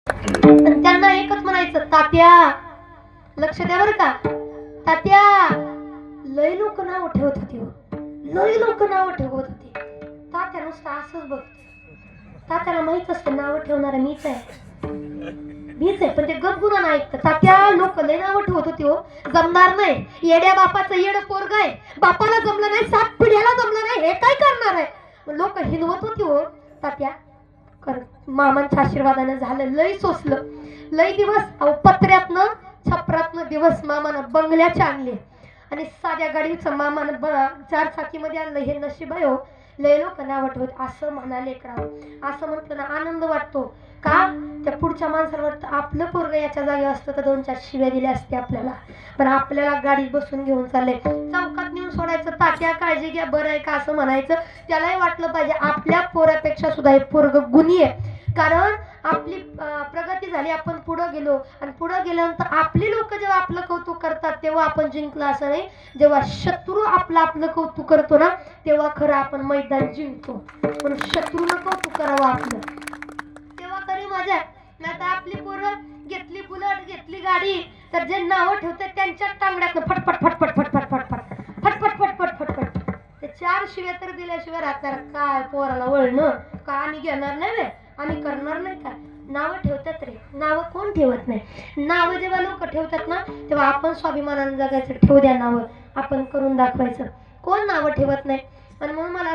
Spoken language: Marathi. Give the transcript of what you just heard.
पण त्यांना एकच म्हणायचं, तात्या लक्ष द्या बरं का, तात्या लय लोक नाव ठेवत होती हो, लय लोक नाव ठेवत होती. तात्या नुसतं असंच बघ, तात्याला माहित असतं नाव ठेवणारा मीच आहे, मीच आहे. पण ते गपगुना ऐकतं. तात्या लोक लय नाव ठेवत होती हो, जमणार नाही, येड्या बापाचं येड पोरग आहे, बापाला जमलं नाही, 7 पिढ्याला जमलं नाही, हे काय करणार आहे. लोक हिनवत होती हो. तात्या कर, मामांच्या आशीर्वादाने झालं, लय सोसलं, लय दिवस अहो पत्र्यातनं छपरातनं दिवस मामानं बंगल्याचे आणले आणि साध्या गाडीचं मामानं 4 चाकीमध्ये आणलं. हे नशीब आहे हो. लय लोक नाव ठेवत असं म्हणाले करावं. असं म्हटलं ना आनंद वाटतो का, त्या पुढच्या माणसाला वाटतं आपलं पोरग याच्या जागी असतं तर 2-4 शिव्या दिल्या असते आपल्याला. पण आपल्याला गाडीत बसून घेऊन चालले, चौकात नेऊन सोडायचं, तात्या काळजी घ्या बरं आहे का असं म्हणायचं. त्यालाही वाटलं पाहिजे आपल्या पोरापेक्षा सुद्धा हे पोरग गुणी आहे. कारण आपली प्रगती झाली, आपण पुढे गेलो आणि पुढे गेल्यानंतर आपली लोक जेव्हा आपलं कौतुक करतात तेव्हा आपण जिंकलं असं नाही, जेव्हा शत्रू आपलं कौतुक करतो ना तेव्हा खरं आपण मैदान जिंकतो. पण शत्रूनं कौतुक करावं आपलं तेव्हा खरी मजा. नाही तर आपली पोरं घेतली बुलट, घेतली गाडी, तर जे नावं ठेवतात त्यांच्या टांगड्यातनं फटफट फटफट फटफट फटफट फटफट फटफट फटफट ते 4 शिव्या तर दिल्याशिवाय राहणार काय पोराला वळणं का. आम्ही घेणार नाही रे, आम्ही करणार नाही का. नावं ठेवतात रे, नावं कोण ठेवत नाही. नावं जेव्हा लोक ठेवतात ना तेव्हा आपण स्वाभिमानाने जगायचं. ठेवू द्या नावं, आपण करून दाखवायचं. कोण नावं ठेवत नाही. आणि म्हणून मला